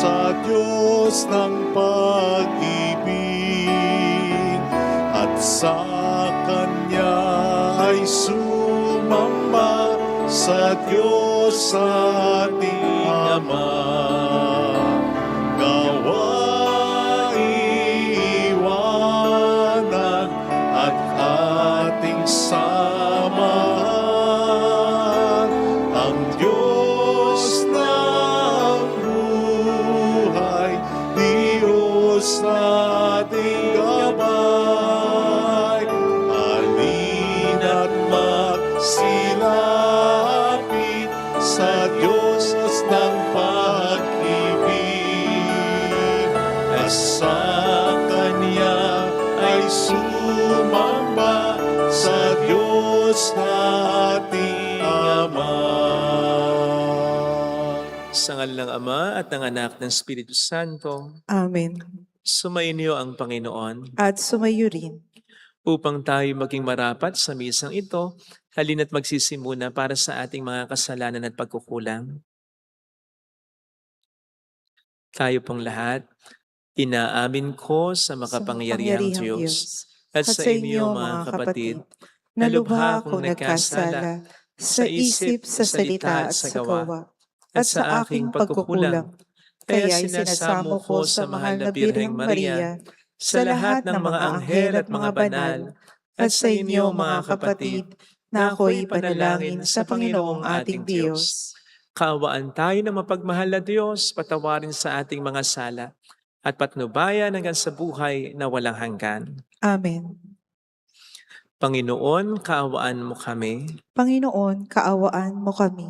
sa Diyos ng pag-ibig at sa Kanya ay sumamba sa Diyos ating Ama. Iwanan at ating samahan ang Diyos ng buhay, Diyos nating gabay. Halina't magsilapit sa Diyos ng pag-ibig, at sa Kanya ay sumamba sa Diyos nating Ama. Sa ngalan ng Ama at ng Anak ng Espiritu Santo, Amen. sumainyo ang Panginoon. At sumayo rin. Upang tayo maging marapat sa misang ito, halina't magsisimuna para sa ating mga kasalanan at pagkukulang. Tayo pong lahat, inaamin ko sa makapangyarihang Diyos at sa inyo mga kapatid, na lubha akong nagkasala sa isip, sa salita at sa gawa, at sa aking pagkukulang. Kaya sinasamo ko sa mahal na Birheng Maria, sa lahat ng mga anghel at mga banal, at sa inyo mga kapatid, na ako'y ipanalangin sa Panginoong ating Diyos. Kaawaan tayo na mapagmahal na Diyos, patawarin sa ating mga sala, at patnubayan hanggang sa buhay na walang hanggan. Amen. Panginoon, kaawaan mo kami. Panginoon, kaawaan mo kami.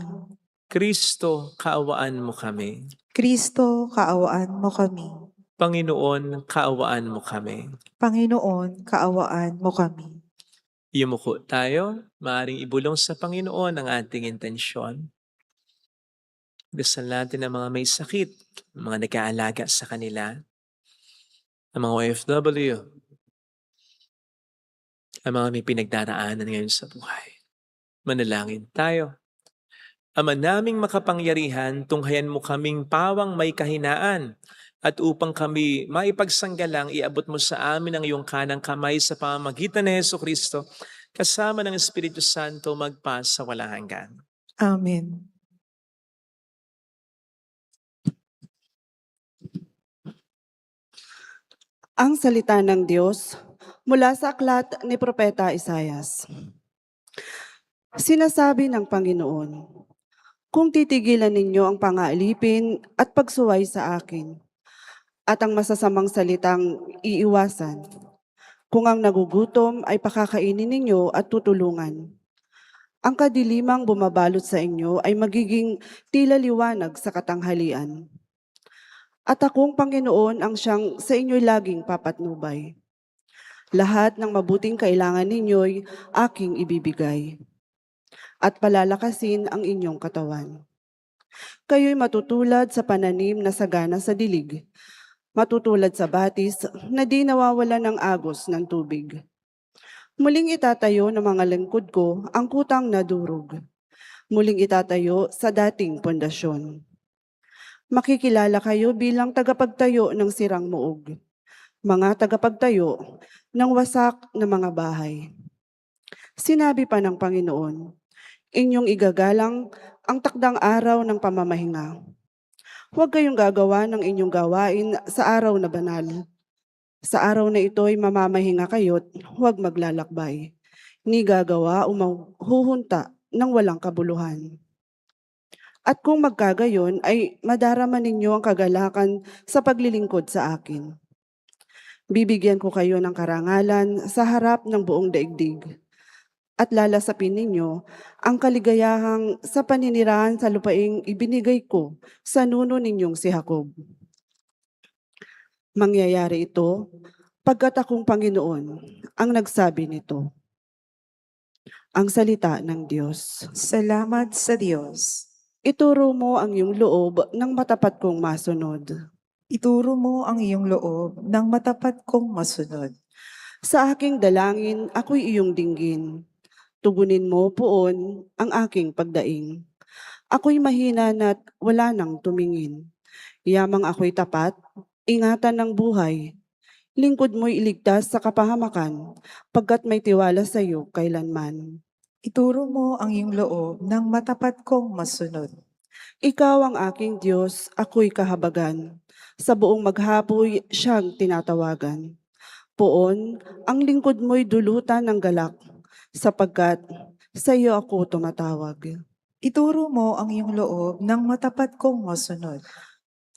Kristo, kaawaan mo kami. Kristo, kaawaan mo kami. Panginoon, kaawaan mo kami. Panginoon, kaawaan mo kami. Yumuko tayo, maaaring ibulong sa Panginoon ang ating intensyon. Dasal natin ang mga may sakit, mga nag-aalaga sa kanila, ang mga OFW, ang mga may pinagdaraanan ngayon sa buhay. Manalangin tayo. Ama naming makapangyarihan, tunghayan mo kaming pawang may kahinaan, at upang kami maipagsanggalang, iabot mo sa amin ang iyong kanang kamay sa pamamagitan ni Jesucristo, kasama ng Espiritu Santo magpa sa walang hanggan. Amen. Ang salita ng Diyos mula sa aklat ni Propeta Isaias. Sinasabi ng Panginoon, kung titigilan ninyo ang pangaalipin at pagsuway sa akin, at ang masasamang salitang iiwasan, kung ang nagugutom ay pakakainin ninyo at tutulungan, ang kadilimang bumabalot sa inyo ay magiging tila liwanag sa katanghalian. At akong Panginoon ang siyang sa inyo'y laging papatnubay. Lahat ng mabuting kailangan ninyo'y aking ibibigay. At palalakasin ang inyong katawan. Kayo'y matutulad sa pananim na sagana sa dilig. Matutulad sa batis na di nawawala ng agos ng tubig. Muling itatayo ng mga lingkod ko ang kutang na durog. Muling itatayo sa dating pundasyon. Makikilala kayo bilang tagapagtayo ng sirang muog, mga tagapagtayo ng wasak na mga bahay. Sinabi pa ng Panginoon, inyong igagalang ang takdang araw ng pamamahinga. Huwag kayong gagawa ng inyong gawain sa araw na banal. Sa araw na ito'y mamamahinga kayo't huwag maglalakbay, ni gagawa o mahuhunta ng walang kabuluhan. At kung magkagayon ay madarama ninyo ang kagalakan sa paglilingkod sa akin. Bibigyan ko kayo ng karangalan sa harap ng buong daigdig. At lalasapin ninyo ang kaligayahang sa paninirahan sa lupaing ibinigay ko sa nuno ninyong si Jacob. Mangyayari ito pagkat akong Panginoon ang nagsabi nito. Ang salita ng Diyos. Salamat sa Diyos. Ituro mo ang iyong loob ng matapat kong masunod. Ituro mo ang iyong loob ng matapat kong masunod. Sa aking dalangin, ako'y iyong dinggin. Tugunin mo poon ang aking pagdaing. Ako'y mahina na't wala nang tumingin. Yamang ako'y tapat, ingatan ng buhay. Lingkod mo'y iligtas sa kapahamakan, pagkat may tiwala sa iyo kailanman. Ituro mo ang iyong loob ng matapat kong masunod. Ikaw ang aking Diyos, ako'y kahabagan. Sa buong maghapoy siyang tinatawagan. Poon, ang lingkod mo'y dulutan ng galak, sapagkat sa iyo ako tumatawag. Ituro mo ang iyong loob ng matapat kong masunod.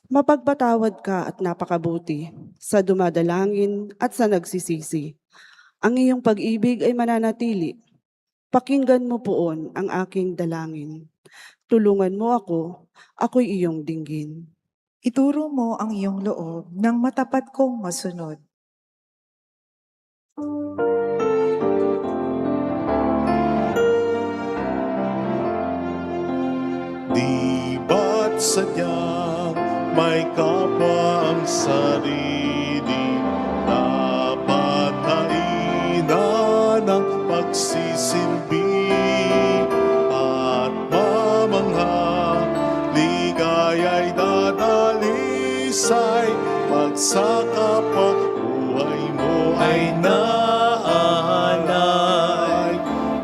Mapagpatawad ka at napakabuti, sa dumadalangin at sa nagsisisi. Ang iyong pag-ibig ay mananatili. Pakinggan mo poon ang aking dalangin. Tulungan mo ako, ako'y iyong dinggin. Ituro mo ang iyong loob ng matapat kong masunod. Di ba't sadyang may kapwa ang sarili, dapat kainan ng pagsisilbi at mamangha, ligaya'y dadalisay, pagsakapa buhay mo ay naalay.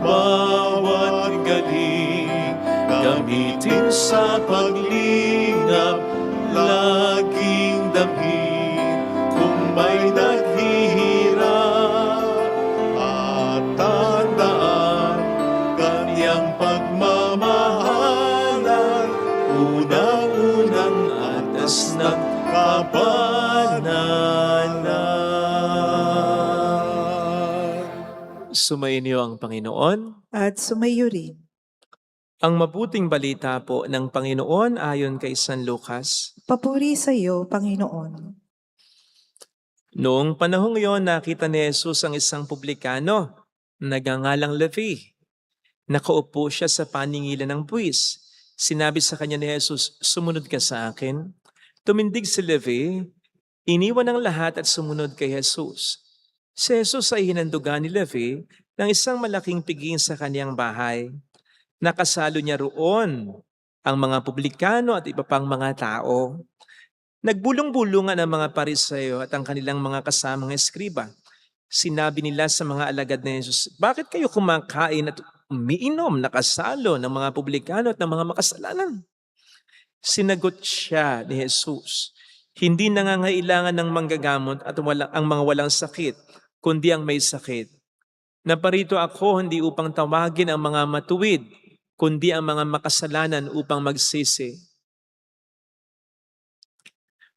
Bawat galing gamitin sa paglingap, laging damhin kung may naghihirap, at tandaan kanyang pagmamahalan, unang-unang atas ng kabanalan. Sumainyo ang Panginoon. At sumayo rin. Ang mabuting balita po ng Panginoon ayon kay San Lucas. Papuri sa iyo, Panginoon. Noong panahong iyon, nakita ni Jesus ang isang publikano, nagangalang Levi. Nakaupo siya sa paningilan ng buwis. Sinabi sa kanya ni Jesus, "Sumunod ka sa akin." Tumindig si Levi, iniwan ang lahat at sumunod kay Jesus. Si Jesus ay hinandugan ni Levi ng isang malaking piging sa kaniyang bahay. Nakasalo niya roon ang mga publikano at iba pang mga tao. Nagbulong-bulungan ang mga Pariseo at ang kanilang mga kasamang eskriba. Sinabi nila sa mga alagad ni Jesus, "Bakit kayo kumakain at umiinom, nakasalo ng mga publikano at ng mga makasalanan?" Sinagot siya ni Jesus, "Hindi nangangailangan ng manggagamot at ang mga walang sakit, kundi ang may sakit. Naparito ako hindi upang tawagin ang mga matuwid, kundi ang mga makasalanan upang magsisi."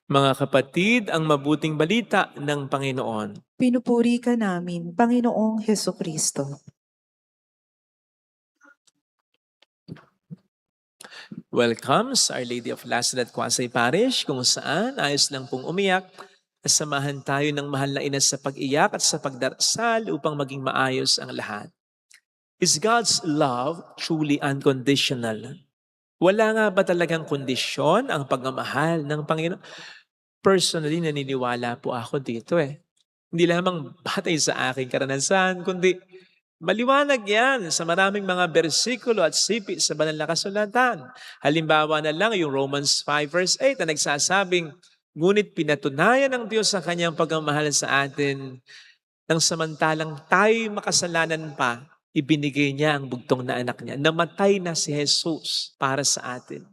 Mga kapatid, ang mabuting balita ng Panginoon. Pinupuri ka namin, Panginoong Hesukristo. Welcome sa Our Lady of Lazaret Quasay Parish, kung saan ayos lang pong umiyak. Samahan tayo ng mahal na ina sa pag-iyak at sa pagdarasal upang maging maayos ang lahat. Is God's love truly unconditional? Wala nga ba talagang kondisyon ang pagmamahal ng Panginoon? Personally, naniniwala po ako dito Hindi lamang batay sa aking karanasan, kundi maliwanag yan sa maraming mga bersikulo at sipi sa banal na kasulatan. Halimbawa na lang yung Romans 5 verse 8 na nagsasabing, "Ngunit pinatunayan ng Diyos ang kanyang pagmamahal sa atin nang samantalang tayo'y makasalanan pa, ibinigay niya ang bugtong na anak niya. Namatay na si Jesus para sa atin."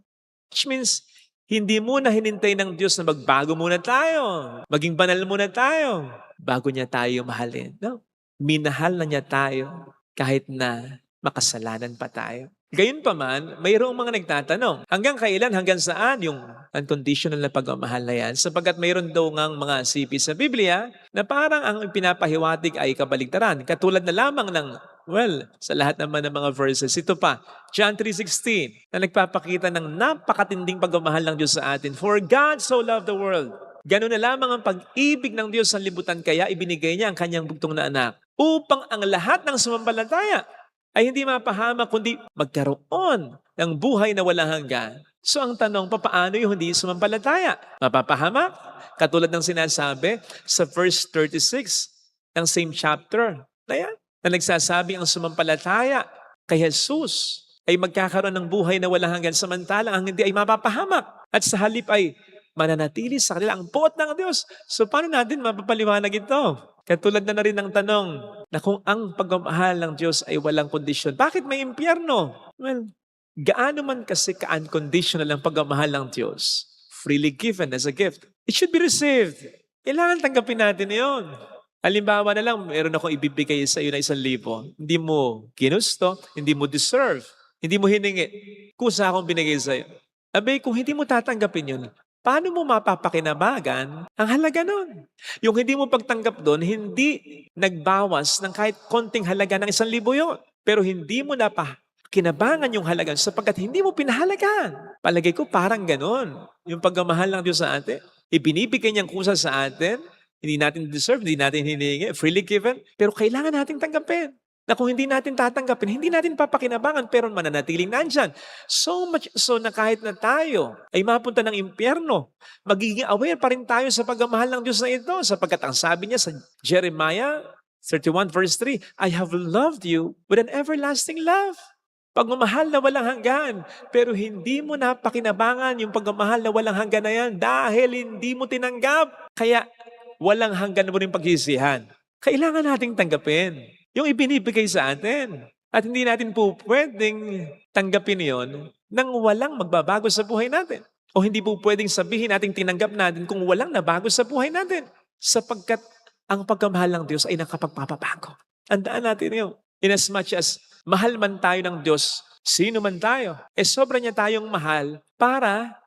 Which means, hindi muna hinintay ng Diyos na magbago muna tayo, maging banal muna tayo, bago niya tayo mahalin. No? Minahal na niya tayo kahit na makasalanan pa tayo. Gayunpaman, mayroong mga nagtatanong, hanggang kailan, hanggang saan yung unconditional na pagmamahal na yan? Sapagkat mayroon daw ngang mga sipi sa Biblia na parang ang pinapahiwatig ay kabaligtaran. Katulad na lamang ng, sa lahat naman ng mga verses, ito pa, John 3:16, na nagpapakita ng napakatinding pagmamahal ng Diyos sa atin. "For God so loved the world." Ganun na lamang ang pag-ibig ng Diyos sa libutan, kaya ibinigay niya ang kanyang bugtong na anak upang ang lahat ng sumampalataya ay hindi mapahamak, kundi magkaroon ng buhay na walang hanggan. So ang tanong, papaano yung hindi sumampalataya? Mapapahamak? Katulad ng sinasabi sa verse 36 ng same chapter na yan, na nagsasabi ang sumampalataya kay Jesus ay magkakaroon ng buhay na walang hanggan, samantalang ang hindi ay mapapahamak. At sa halip ay mananatili sa kanila ang puot ng Diyos. So paano natin mapapaliwanag ito? Katulad na rin ng tanong na kung ang pagmamahal ng Diyos ay walang kondisyon, bakit may impyerno? Well, gaano man kasi ka-unconditional ang pagmamahal ng Diyos, freely given as a gift, it should be received. Kailangan tanggapin natin yun. Halimbawa na lang, meron akong ibibigay sa iyo na 1,000. Hindi mo ginusto, hindi mo deserve, hindi mo hiningi. Kusa akong binigay sa iyo. Abay, kung hindi mo tatanggapin yun, paano mo mapapakinabangan ang halaga nun? Yung hindi mo pagtanggap doon, hindi nagbawas ng kahit konting halaga ng 1,000 yun. Pero hindi mo kinabangan yung halaga sapagkat hindi mo pinahalagaan. Palagay ko parang ganon. Yung pagmamahal ng Diyos sa atin, ibinibigay niyang kusa sa atin, hindi natin deserve, hindi natin hiningi, freely given, pero kailangan nating tanggapin. Na kung hindi natin tatanggapin, hindi natin papakinabangan, pero mananatiling nandyan. So much so na kahit na tayo ay mapunta ng impyerno, magiging aware pa rin tayo sa pagmamahal ng Diyos na ito, sapagkat ang sabi niya sa Jeremiah 31 verse 3, I have loved you with an everlasting love. Pagmamahal na walang hanggan, pero hindi mo napakinabangan yung pagmamahal na walang hanggan na yan dahil hindi mo tinanggap. Kaya walang hanggan mo rin pagsisihan. Kailangan nating tanggapin yung ibinibigay sa atin. At hindi natin po pwedeng tanggapin yon nang walang magbabago sa buhay natin. O hindi po pwedeng sabihin natin tinanggap natin kung walang nabago sa buhay natin. Sapagkat ang pagmamahal ng Diyos ay nakapagpapabago. Tandaan natin yun. In as much as mahal man tayo ng Diyos, sino man tayo, sobra niya tayong mahal para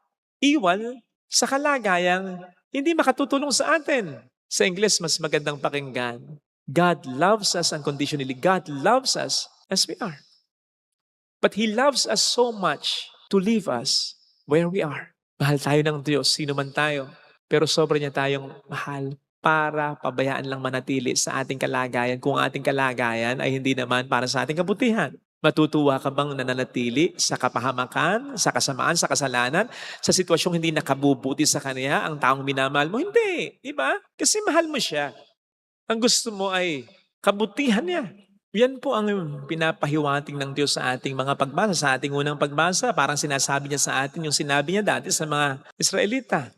iwan sa kalagayang hindi makatutulong sa atin. Sa Ingles, mas magandang pakinggan. God loves us unconditionally. God loves us as we are. But He loves us so much to leave us where we are. Mahal tayo ng Diyos, sino man tayo. Pero sobra niya tayong mahal para pabayaan lang manatili sa ating kalagayan kung ating kalagayan ay hindi naman para sa ating kabutihan. Matutuwa ka bang nananatili sa kapahamakan, sa kasamaan, sa kasalanan, sa sitwasyong hindi nakabubuti sa Kanya ang taong minamahal mo? Hindi, di ba? Kasi mahal mo siya. Ang gusto mo ay kabutihan niya. Yan po ang pinapahiwatig ng Diyos sa ating mga pagbasa. Sa ating unang pagbasa, parang sinasabi niya sa atin yung sinabi niya dati sa mga Israelita.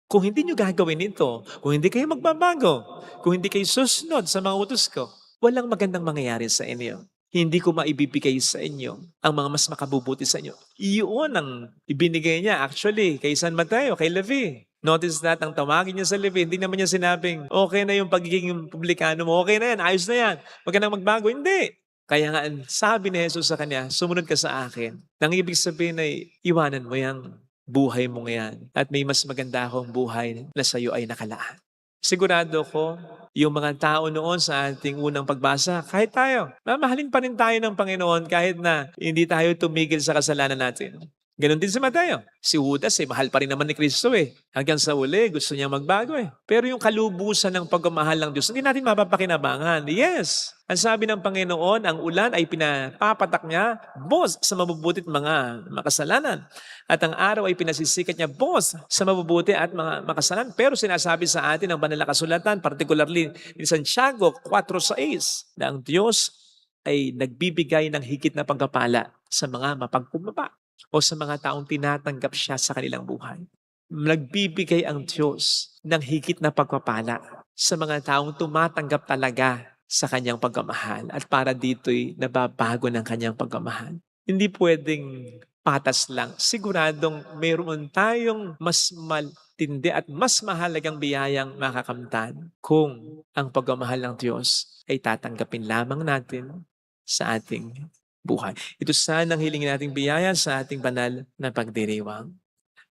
Kung hindi nyo gagawin ito, kung hindi kayo magbabago, kung hindi kayo susunod sa mga utos ko, walang magandang mangyayari sa inyo. Hindi ko maibibigay sa inyo ang mga mas makabubuti sa inyo. Iyon ang ibinigay niya actually kay San Mateo, kay Levi. Notice that ang tawagin niya sa Levi, hindi naman niya sinabing, okay na yung pagiging publikano mo, okay na yan, ayos na yan, wag ka nang magbago. Hindi. Kaya nga sabi ni Jesus sa kanya, sumunod ka sa akin. Nang ibig sabihin ay iwanan mo yung buhay mo ngayon at may mas maganda akong buhay na sa iyo ay nakalaan. Sigurado ko, yung mga tao noon sa ating unang pagbasa, kahit tayo, mamahalin pa rin tayo ng Panginoon kahit na hindi tayo tumigil sa kasalanan natin. Ganon din si Mateo. Si Judas, mahal pa rin naman ni Kristo eh. Hanggang sa uli, gusto niya magbago eh. Pero yung kalubusan ng pagmamahal ng Diyos, hindi natin mapapakinabangan. Yes! Ang sabi ng Panginoon, ang ulan ay pinapapatak niya, boss, sa mabubuti at mga makasalanan. At ang araw ay pinasisikat niya, boss, sa mabubuti at mga makasalanan. Pero sinasabi sa atin ng banal na kasulatan, particularly in Santiago 4:6, na ang Diyos ay nagbibigay ng higit na pagpapala sa mga mapagkumbaba o sa mga taong tinatanggap siya sa kanilang buhay. Nagbibigay ang Diyos ng higit na pagpapala sa mga taong tumatanggap talaga sa kanyang pagmamahal at para dito'y nababago ng kanyang pagmamahal. Hindi pwedeng patas lang. Siguradong mayroon tayong mas matindi at mas mahalagang biyayang makakamtan kung ang pagmamahal ng Diyos ay tatanggapin lamang natin sa ating buhay. Ito sana ang hilingin nating biyaya sa ating banal na pagdiriwang.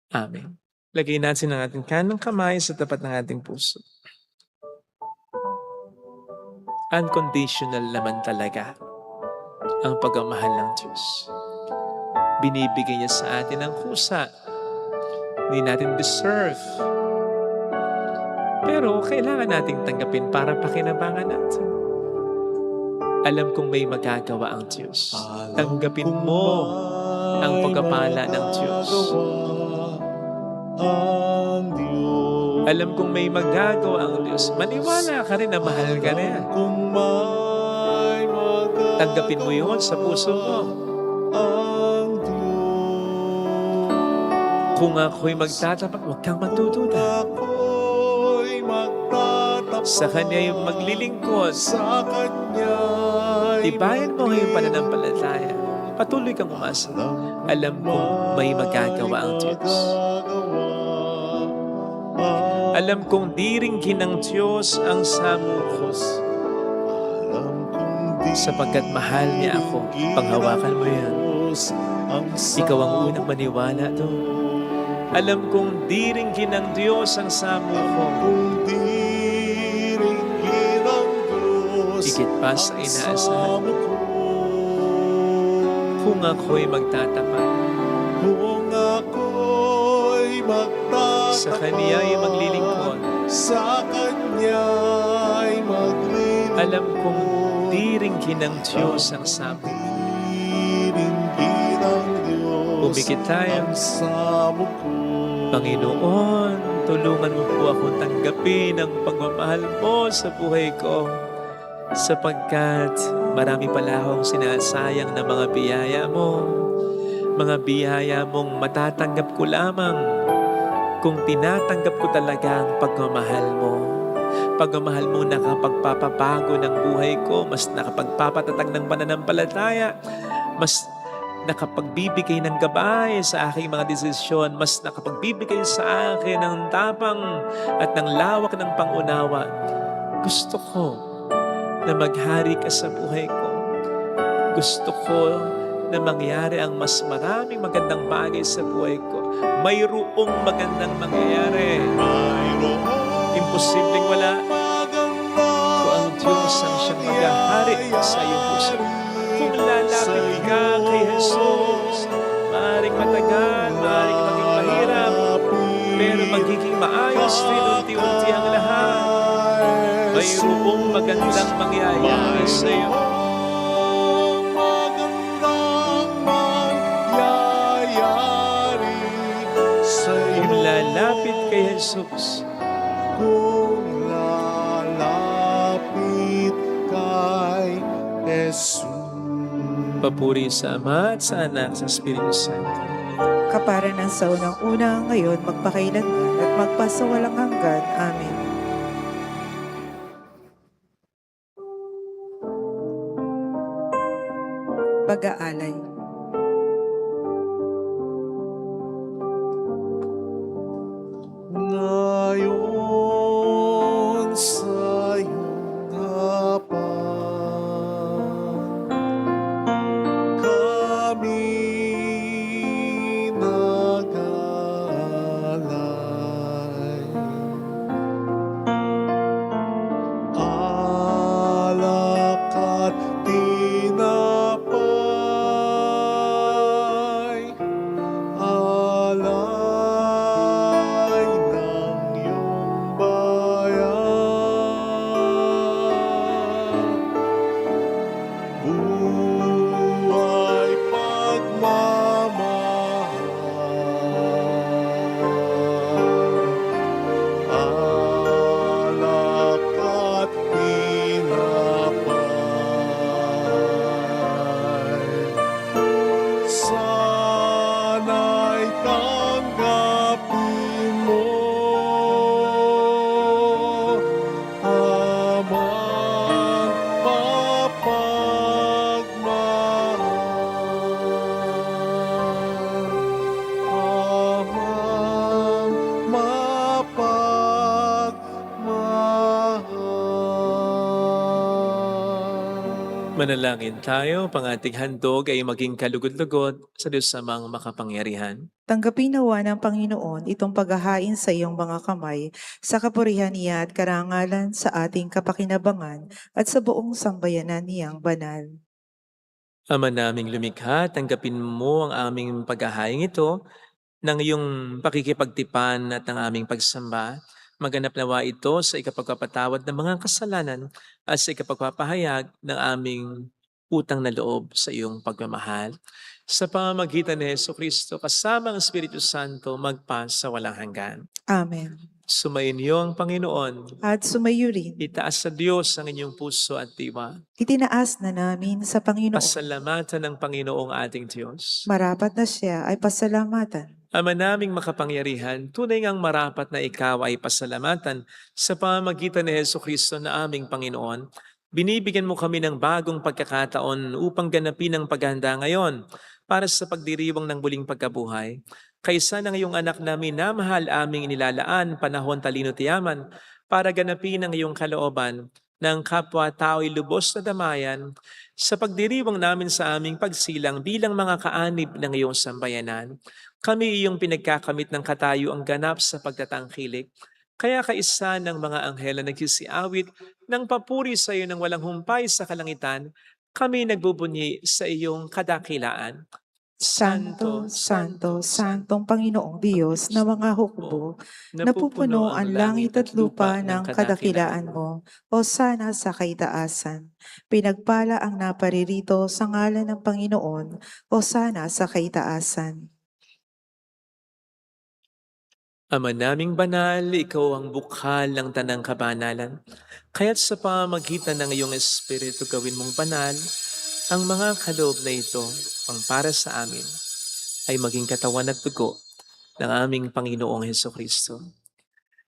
Amen. Lagay natin ang ating kanang kamay sa tapat ng ating puso. Unconditional naman talaga ang pagmamahal ng Diyos. Binibigay niya sa atin ang kusa. Hindi natin deserve. Pero kailangan nating tanggapin para pakinabangan natin. Alam kong may magagawa ang Diyos. Tanggapin mo ang pagpapala ng Diyos. Alam kong may magagawa ang Diyos. Maniwala ka rin na mahal ka na. Tanggapin mo yun sa puso mo. Kung ako'y magtatapat, huwag kang matutunan. Ako'y magtatapat Sa Kanya'y maglilingkod. sa Kanya'y Tibayan mo ngayong pananampalataya. Patuloy kang umasa. Alam kong may magagawa ang Diyos. Alam kong diringgin ng Diyos ang samukos. Sapagkat mahal niya ako, panghawakan mo yan. Ikaw ang unang maniwala doon. Alam kong diringgin ng Diyos ang samuko. Higit pa sa inaasahan. Kung ako'y magtatapat, Kung ako'y magtatapat sa Kaniya'y maglilingkod, sa Kanya'y maglilingkod, alam kong diringgin ng Diyos ang samuko. diringgin ng Diyos Pumikit tayo. ang samo ko. Panginoon, tulungan mo po akong tanggapin ang pagmamahal mo sa buhay ko. Sapagkat marami pala akong sinasayang na mga biyaya mo. Mga biyaya mong matatanggap ko lamang kung tinatanggap ko talaga ang pagmamahal mo. Pagmamahal mo nakapagpapabago ng buhay ko, mas nakapagpapatatag ng pananampalataya, mas nakapagbibigay ng gabay sa aking mga desisyon, mas nakapagbibigay sa akin ng tapang at ng lawak ng pangunawa. Gusto ko na maghari ka sa buhay ko. Gusto ko na mangyari ang mas maraming magandang bagay sa buhay ko. Mayroong magandang mangyayari. Imposibleng wala kung ang Diyos ang siyang maghahari sa iyong puso. Kung lalapit ka kay Jesus, maaaring matagal, maaaring maging mahirap, pero magiging maayos din unti-unti ang lahat. Mayroong magandang mangyayari sa iyo. Kung lalapit kay Jesus, Kung lalapit kay Jesus. papuri sa Ama at sa Anak sa Espiritu Santo. Kapara ng sa unang-una, ngayon, magpakailanman at magpasawalang hanggan. Amen. Pag-aalay. Ngayon sa iyong harapan, kami nag-aalay. Alak at tinapay, alay ng iyong bayan. Buhay pagmamahal, alak at tinapay. Sana'y tanggapin mo, Amang mapagmahal, Amang mapagmahal. Manalangin tayo, pang ating handog ay maging kalugod-lugod sa Diyos Amang makapangyarihan. Tanggapin nawa ng Panginoon itong paghahain sa iyong mga kamay sa kapurihan niya at karangalan sa ating kapakinabangan at sa buong sambayanan niyang banal. Ama naming lumikha, tanggapin mo ang aming paghahaing ito ng iyong pakikipagtipan at ng aming pagsamba. Maganap nawa ito sa ikapagpapatawad ng mga kasalanan at sa ikapagpapahayag ng aming utang na loob sa iyong pagmamahal. Sa pamamagitan ni Jesucristo, kasama ang Espiritu Santo, magpa sa walang hanggan. Amen. Sumayin niyo ang Panginoon. At sumayo rin, Itaas sa Diyos ang inyong puso at diwa. itinaas na namin sa Panginoon. Pasalamatan ng Panginoong ating Diyos. Marapat na siya ay pasalamatan. Ama naming makapangyarihan, tunay ngang marapat na ikaw ay pasalamatan sa pamamagitan ni Jesucristo na aming Panginoon. Binibigyan mo kami ng bagong pagkakataon upang ganapin ang paghahanda ngayon para sa pagdiriwang ng muling pagkabuhay. Kaysa ng iyong anak na minamahal aming inilalaan, panahon, talino, tiyaman, para ganapin ang iyong kalooban ng kapwa-tao'y lubos na damayan sa pagdiriwang namin sa aming pagsilang bilang mga kaanib ng iyong sambayanan. Kami iyong pinagkakamit ng katayuang ganap sa pagtatangkilik. Kaya kaisa ng mga anghel na nagsisiawit ng papuri sa iyo ng walang humpay sa kalangitan, kami nagbubunyi sa iyong kadakilaan. Santo, Santo, Santong Panginoong Diyos na mga hukbo, napupuno ang langit at lupa ng kadakilaan mo, o sana sa kaitaasan. Pinagpala ang naparirito sa ngalan ng Panginoon, o sana sa kaitaasan. Ama naming banal, ikaw ang bukhal ng tanang kabanalan. Kaya't sa pamamagitan ng iyong Espiritu gawin mong banal, ang mga kaloob na ito, ang para sa amin, ay maging katawan at dugo ng aming Panginoong Hesukristo.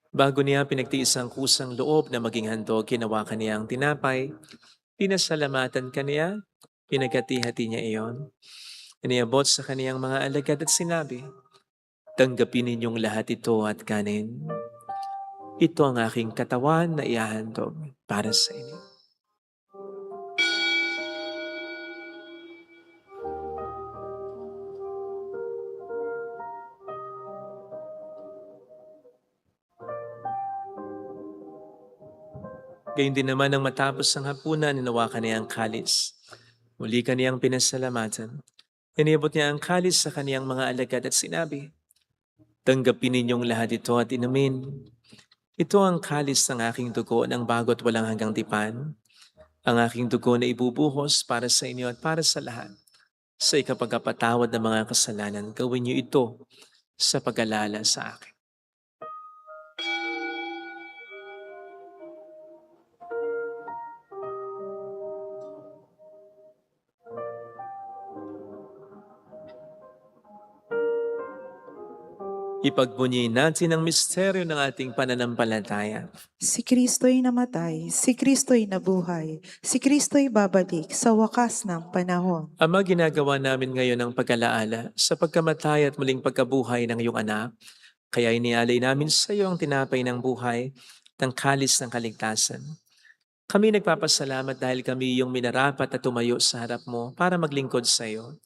Bago niya pinagtiis ang kusang loob na maging handog, ginawa kaniya ang tinapay, pinasalamatan kaniya, pinagati-hati niya iyon, iniabot sa kaniyang mga alagad at sinabi, "Tanggapin ninyong lahat ito at kanin. Ito ang aking katawan na ihahandog para sa inyo." Gayun din naman nang matapos ang hapunan, ninawakan niya ang kalis. Muli kaniyang pinasalamatan. Inibot niya ang kalis sa kaniyang mga alagad at sinabi, "Tanggapin ninyong lahat ito at inumin. Ito ang kalis ng aking dugo ng bago't walang hanggang tipan. Ang aking dugo na ibubuhos para sa inyo at para sa lahat. Sa ikapagpatawad ng mga kasalanan, gawin niyo ito sa pag-alala sa akin." Ipagbunyi natin ang misteryo ng ating pananampalataya. Si Kristo'y namatay, si Kristo'y nabuhay, si Kristo'y babalik sa wakas ng panahon. Ama, ginagawa namin ngayon ang pag-alaala sa pagkamatay at muling pagkabuhay ng iyong anak. Kaya inialay namin sa iyo ang tinapay ng buhay, ng kalis ng kaligtasan. Kami nagpapasalamat dahil kami iyong minarapat at tumayo sa harap mo para maglingkod sa iyo.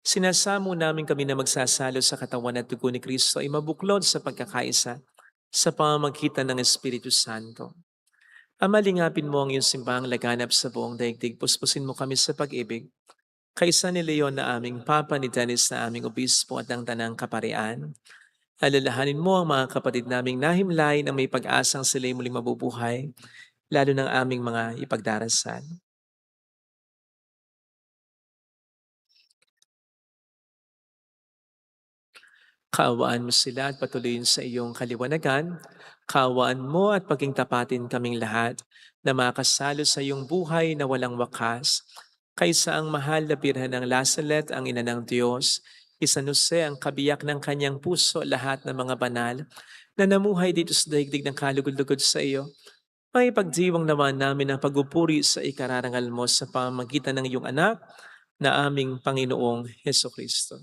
Sinasamo namin kami na magsasalo sa katawan at dugo ni Kristo ay mabuklod sa pagkakaisa sa pamamagitan ng Espiritu Santo. Ama, lingapin mo ang iyong simbahang laganap sa buong daigdig. Puspusin mo kami sa pag-ibig. Kaisa ni Leon na aming Papa, ni Dennis na aming Obispo at ng Tanang Kaparian. Alalahanin mo ang mga kapatid naming nahimlay na may pag-asang sila'y muling mabubuhay, lalo ng aming mga ipagdarasal. Kaawaan mo sila at patuloyin sa iyong kaliwanagan. Kaawaan mo at paging tapatin kaming lahat na makasalo sa iyong buhay na walang wakas. Kaysa ang mahal na birhen ng Lasalet, ang ina ng Diyos, San Jose, ang kabiyak ng kanyang puso, lahat ng mga banal na namuhay dito sa daigdig ng kalugod-lugod sa iyo. May pagdiwang naman namin ang pagupuri sa ikararangal mo sa pamamagitan ng iyong anak na aming Panginoong Hesukristo.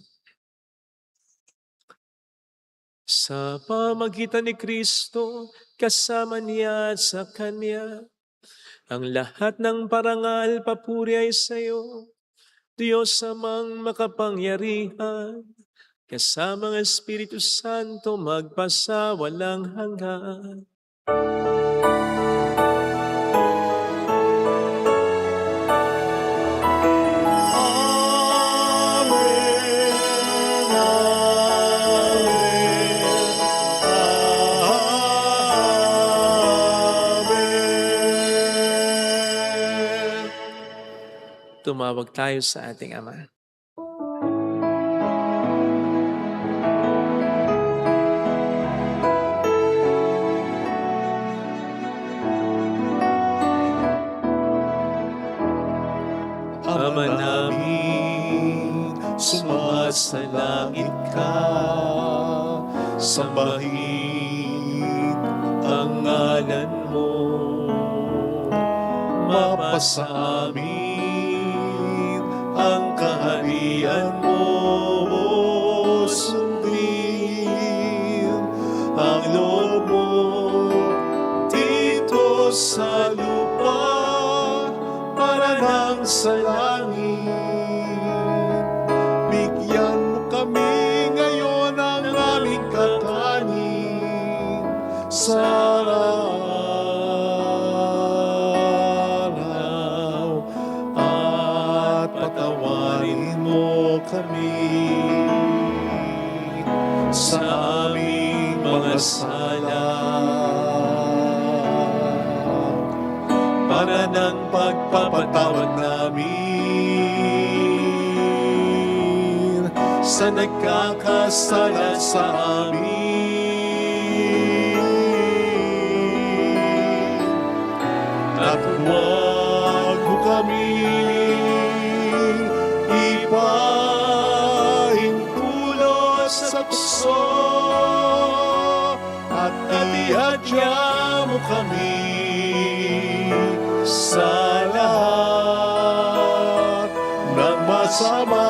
Sa pamagitan ni Kristo, kasama niya at sa Kanya, ang lahat ng parangal papuri ay sa iyo, Diyos amang makapangyarihan, kasama ang Espiritu Santo magpasawalang hanggan. Tumawag tayo sa ating Ama. Ama namin, sumasalangit ka. sambahin ang ngalan mo. Mapasa amin ang kaharian mo. Sundin ang loob mo dito sa lupa para nang sa langit. Bigyan mo kami ngayon ng aming kakanin sa araw at patawarin mo kami sa aming mga sala para ng pagpapatawad namin sa nagkakasala sa amin. At huwag mo kami ipahintulot sa tukso at ihadya mo kami sa lahat ng masama.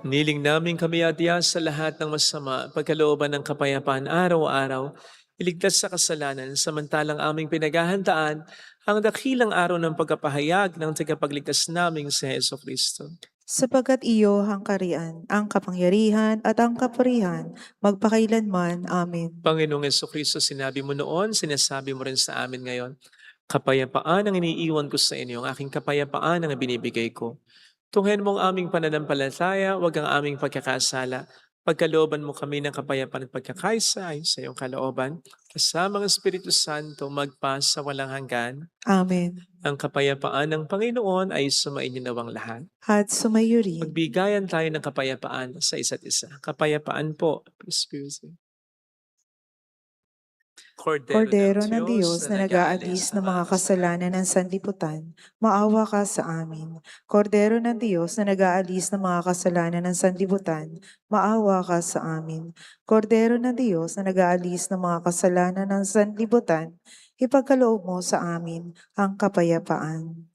Niling namin kami adya sa lahat ng masama, pagkalooban ng kapayapaan araw-araw, iligtas sa kasalanan, samantalang aming pinaghahandaan ang dakilang araw ng pagkapahayag ng tagapagligtas naming si Jesucristo. Sapagkat iyo ang karian, ang kapangyarihan at ang kapurihan, magpakailanman. Amen. Panginoong Jesucristo, sinabi mo noon, sinasabi mo rin sa amin ngayon, kapayapaan ang iniiwan ko sa inyo, ang aking kapayapaan ang binibigay ko. Tunghayan mo ang aming pananampalataya, huwag ang aming pagkakasala. Pagkalooban mo kami ng kapayapaan at pagkakaisa ayon sa iyong kalooban, kasama ang Espiritu Santo magpa sa walang hanggan. Amen. Ang kapayapaan ng Panginoon ay sumainyo nawang lahat. At sumayo rin. Magbigayan tayo ng kapayapaan sa isa't isa. Kapayapaan po. Espiritu. Kordero ng Diyos na nag-aalis ng mga kasalanan ng sanlibutan, maawa ka sa amin. Kordero ng Diyos na nag-aalis ng mga kasalanan ng sanlibutan, maawa ka sa amin. Kordero ng Diyos na nag-aalis ng mga kasalanan ng sanlibutan, ipagkaloob mo sa amin ang kapayapaan.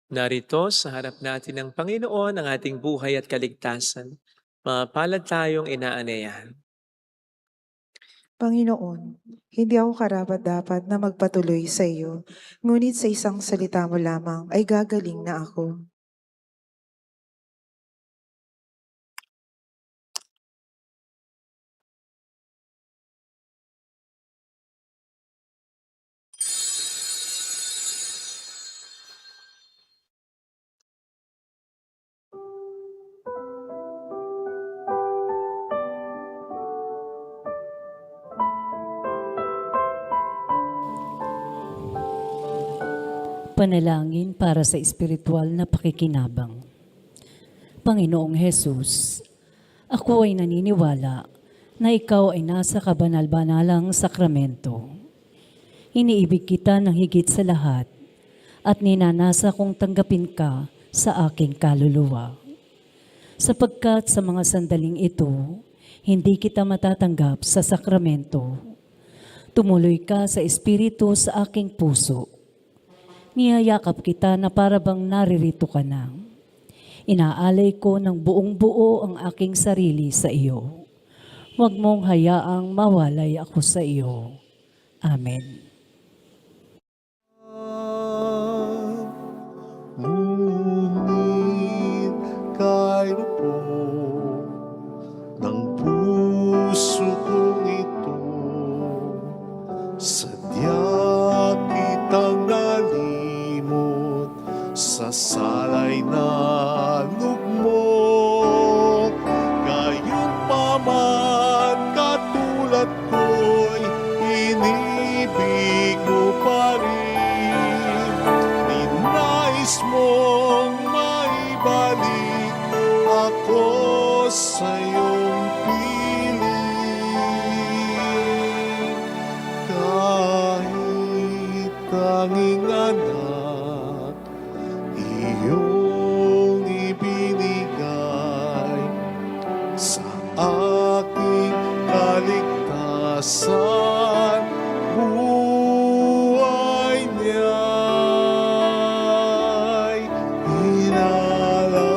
Narito sa harap natin ng Panginoon ang ating buhay at kaligtasan. Mapalad tayong inaanayahan. Panginoon, hindi ako karapat-dapat na magpatuloy sa iyo, ngunit sa isang salita mo lamang ay gagaling na ako. Panalangin para sa espiritual na pakikinabang. Panginoong Hesus, ako ay naniniwala na ikaw ay nasa kabanal-banalang sakramento. Iniibig kita ng higit sa lahat at ninanasa kong tanggapin ka sa aking kaluluwa. Sapagkat sa mga sandaling ito, hindi kita matatanggap sa sakramento. Tumuloy ka sa espiritu sa aking puso. Niyayakap kita na para bang naririto ka na. Inaalay ko ng buong buo ang aking sarili sa iyo. Huwag mong hayaang mawalay ako sa iyo. Amen. Ngunit kayo po ng puso kong ito, sadya kitang nalimot sa salay na lugmok. Gayon pa man katulad ko'y inibig tanging anak, iyong ibinigay sa aking kaligtasan. Buhay niya'y inalay.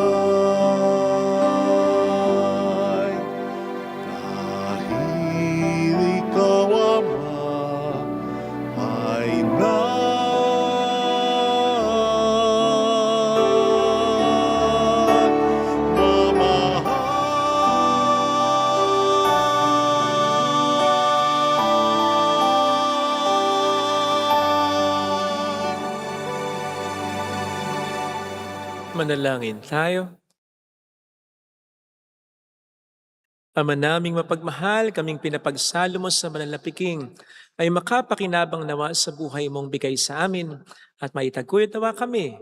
Dahil ikaw, Ama, ay Manalangin tayo. Ama naming mapagmahal, kaming pinapagsalo mo sa banal na piking, ay makapakinabang nawa sa buhay mong bigay sa amin at maitaguyod nawa kami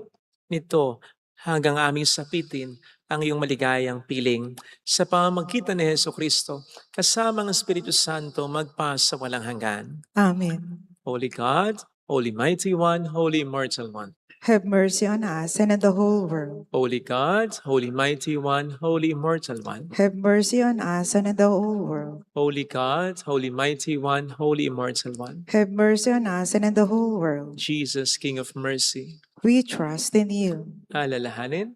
nito hanggang aming sapitin ang iyong maligayang piling sa pamamagitan ni Jesucristo kasama ng Espiritu Santo magpa sa walang hanggan. Amen. Holy God, Holy Mighty One, Holy Immortal One. Have mercy on us and on the whole world. Holy God, Holy Mighty One, Holy Immortal One. Have mercy on us and on the whole world. Holy God, Holy Mighty One, Holy Immortal One. Have mercy on us and on the whole world. Jesus, King of Mercy. We trust in you. Alalahanin.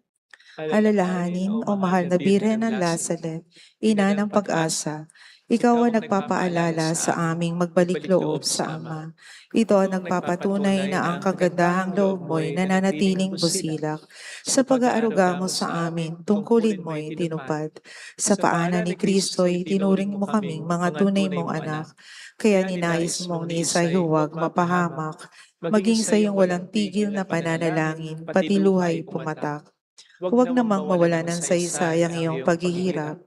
Alalahanin, o mahal na Birhen ng Lazaret, ina ng pag-asa, ikaw ang nagpapaalala sa aming magbalik loob sa Ama. Ito ang nagpapatunay na ang kagandahang loob mo'y nananatiling busilak. Sa pag-aaruga mo sa amin, tungkulin mo'y tinupad. Sa paanan ni Kristo'y tinuring mo kaming mga tunay mong anak. Kaya ninais mong ni Isay huwag mapahamak, maging sa iyong walang tigil na pananalangin, pati luhay pumatak. Huwag namang mawala ng saysay ang iyong paghihirap.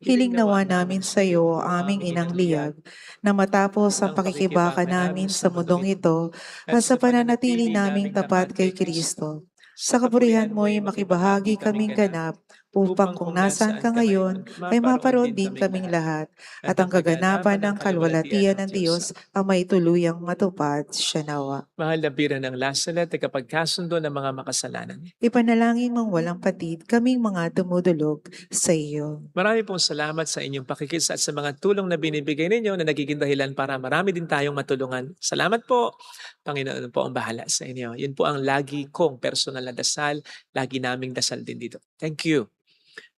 Hiling nawa namin sa iyo, aming inang liyag, na matapos ang pakikibaka namin sa mundong ito at sa pananatili naming tapat kay Kristo. Sa kapurihan mo'y makibahagi kaming ganap upang kung nasaan ka ngayon ay maparoon din kaming lahat at ang kaganapan ng kalwalatian ng Diyos ang may tuluyang matupad siya nawa. Mahal na Birhen ng Lazaret, tagapagkasundo ng mga makasalanan. Ipanalangin mong walang patid kaming mga tumudulog sa iyo. Marami pong salamat sa inyong pakikisa at sa mga tulong na binibigay ninyo na nagiging dahilan para marami din tayong matulungan. Salamat po. Panginoon po ang bahala sa inyo. Yun po ang lagi kong personal na dasal. Lagi naming dasal din dito. Thank you.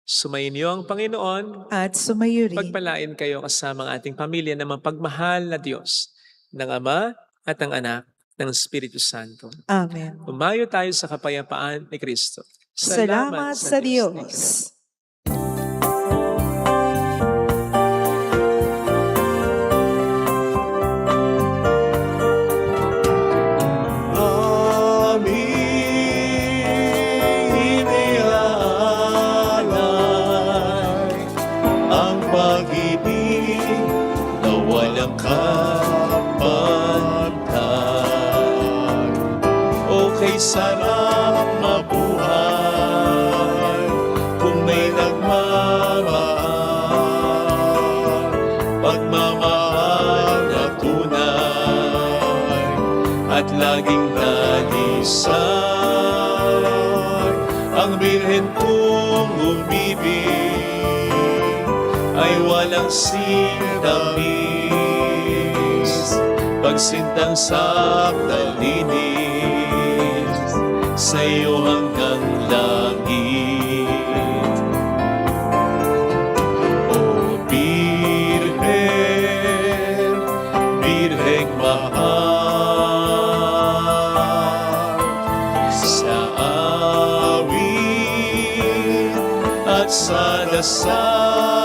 Sumayin niyo ang Panginoon. At sumayo rin. Pagpalain kayo kasama ang ating pamilya ng mapagmahal na Diyos, ng Ama at ng Anak, ng Espiritu Santo. Amen. Umayo tayo sa kapayapaan ni Kristo. Salamat sa Diyos. aming iniaalay ang pag-ibig na walang kapantay. Okay, sarap mabuhay kung may nagmamahal, pagmamahal na tunay at laging nalisay. Ang Birhen kong umibig ay walang sintamis, pagsintang sakdal linis sa iyo hanggang langit. O Birhen, Birheng mahal, sa awit at sa dasal